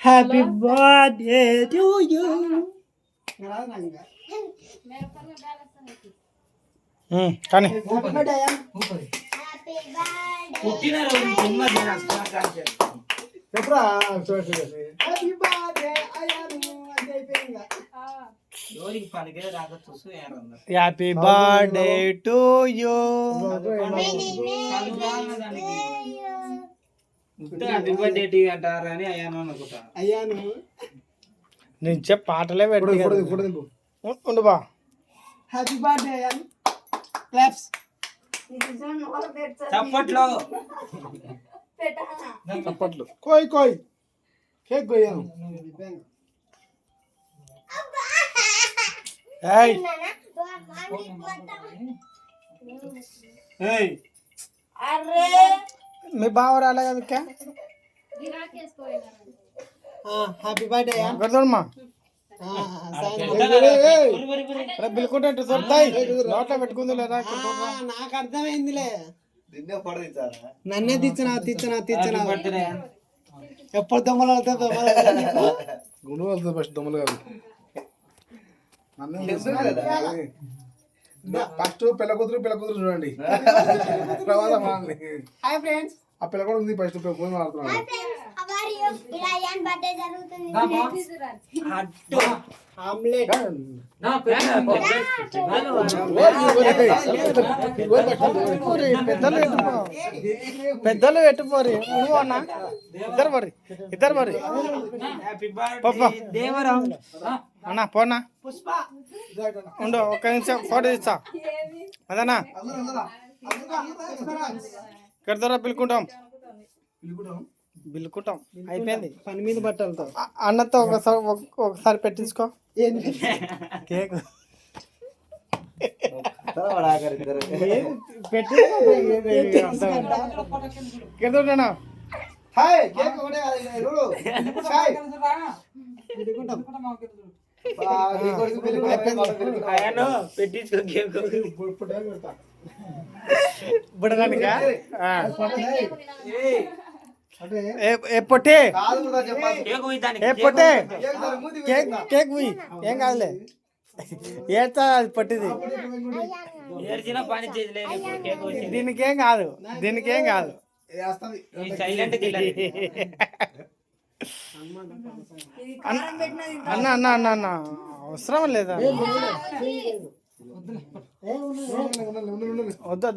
Happy birthday to you. కానీ happy birthday to you. Happy birthday టీ అంటారని అయ్యాను అనుకుంటా. అయ్యాను నేను పాటలే పెట్టి ఉండు బా. హ్యాపీ బర్త్డే అయ్యాను. క్లాప్స్. చప్పట్లో చప్పట్లు. కోయ్ కోయ్ కేక్ కోయాను. ఏయ్ ఏయ్ మీ బావ రాలే కదా. Happy birthday గొడదమ్మా. బిల్కుంటే దొరుకుతాయి. నోట్లో పెట్టుకుంది లేదా? నాకు అర్థమైందిలే. నన్నే తెచ్చినా ఎప్పుడు దొమ్మలు గుండు వెళ్తుంది ఫస్ట్ దొమ్మలు కాదు. ఫస్ట్ పిల్ల కూతురు చూడండి. Hi friends. ఆ పిల్ల కూడా ఉంది ఫస్ట్ ఫోన్ మాట్లాడుతున్నాడు. పెద్దలు ఎట్టుపోరి అన్న. ఇద్దరు మరి అన్నా పోనా ఉండు. ఒక్క నిమిషం ఫోటో ఇస్తా. అదన్నా ఇక్కడ పిలుకుంటాం. అయిపోయింది పని మీద బట్టలతో. అన్నతో ఒకసారి పెట్టించుకో కేక్. పెట్టుకుంటా. పొట్టే కేక్ ఏం కాదులే. ఏడ్చా అది పట్టిది. దీనికేం కాదు. అన్న అవసరం లేదా? వద్దు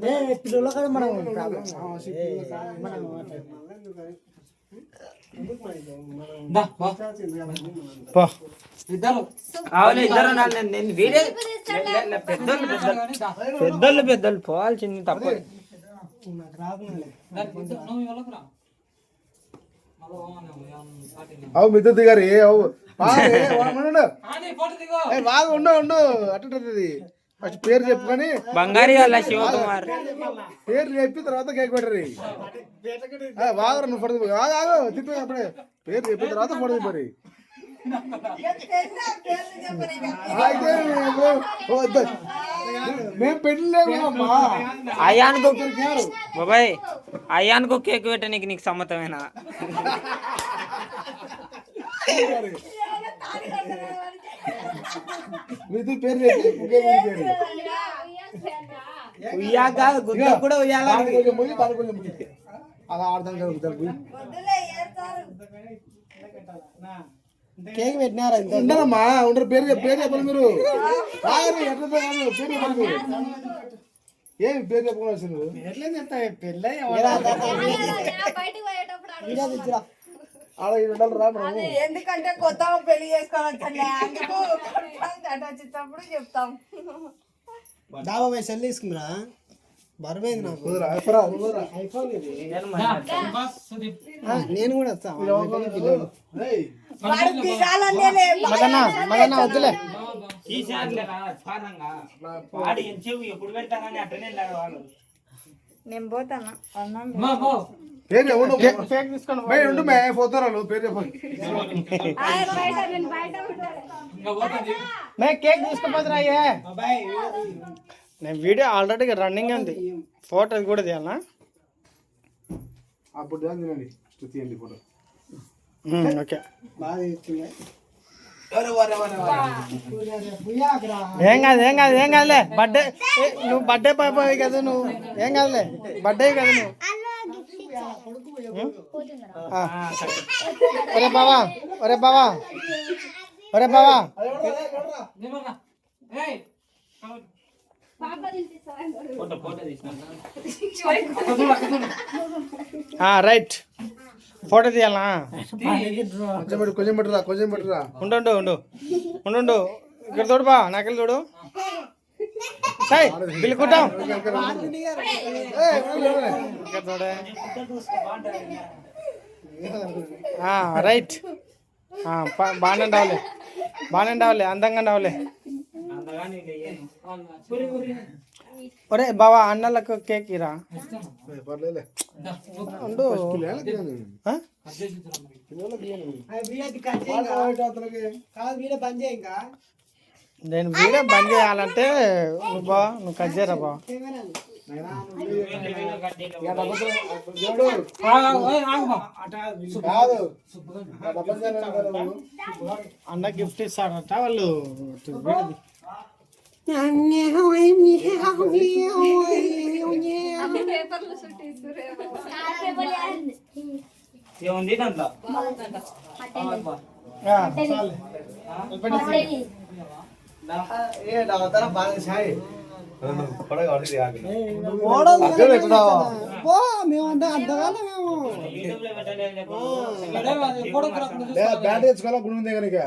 పెద్దలు పోవాల్సింది తప్ప. అవు మిద్దె గారి ఉండు అట్టది. ఫస్ట్ పేరు చెప్పుకొని బంగారీ వాళ్ళ శివకుమార్ పేరు చెప్పి తర్వాత కేక్ పెట్టరు. బాగా నువ్వు ఫోటో తిప్పి అప్పుడే పేరు చెప్పిన తర్వాత ఫోటో తిప్పరి. మేము పెట్టలేము. బాబాయ్ అయ్యానుకో కేక్ పెట్టడానికి నీకు సమ్మతమేనా? కూడా అలా ఆడదాం. కేక్ పెట్టినారా? ఉండరమ్మా ఉండరు. పేరు చెప్పాలి మీరు. పేరు చెప్పాలి. ఏమి పేరు చెప్పుకోవాల్సింది? ఎందుకంటే కొత్త పెళ్లి చేసుకోవాలి. చెప్తాం. డాబా పోయి సెల్ తీసుకుందా? బరువైంది నాకు. నేను కూడా వద్దులే. నేను పోతాను. కేక్ తీసుకోపోతున్నా. నేను వీడియో ఆల్రెడీ రన్నింగ్ ఉంది. ఫోటో కూడా తీయాలనా? అప్పుడు ఫోటో ఓకే బాగా ఇస్తుండే. ఏం కాదులే బర్త్డే నువ్వు బర్త్డే పోయి కదా నువ్వు ఏం కాదులే బర్త్డే కదా నువ్వు ఒరే బావా రైట్ ఫోటో తీయాలనా కొంచెం పెట్టురా ఉండు ఇక్కడ చూడు బా నాకెళ్ళి చూడు పిలుకుంటాం రైట్ బాగానే ఉండాలి అందంగా ఉండాలి ఒరే బావా అన్నలకు కేక్ ఇరా ఉండు నేను వీడియో బంద్ చేయాలంటే నువ్వు కట్ చేయరా బా అన్న గిఫ్ట్ ఇస్తాడట వాళ్ళు ఏముంది దాంట్లో మేమంటే అంతగానే మేము బ్యాట్ తెచ్చుకోవాలా గుడి ఉంది కనుక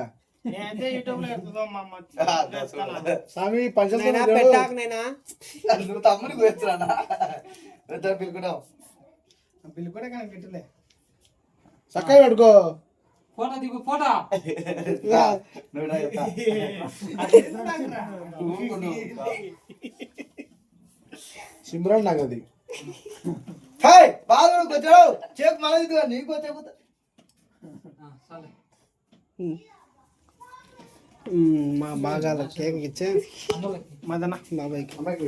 స్వామి పెట్టాకనైనా తమ్ముడికి వచ్చానా పిలుకున్నాం బిల్లు కూడా కానీ పెట్టలే చక్కగా పెట్టుకో ఫోటో దిగు ఫోటో సిమ్రాన్ నాకు అది బాగా వచ్చాడు చేపు మళ్ళీ నీకు వచ్చా మా బాగా కేక్ ఇచ్చే మదన బాబాయ్కి అమ్మాయికి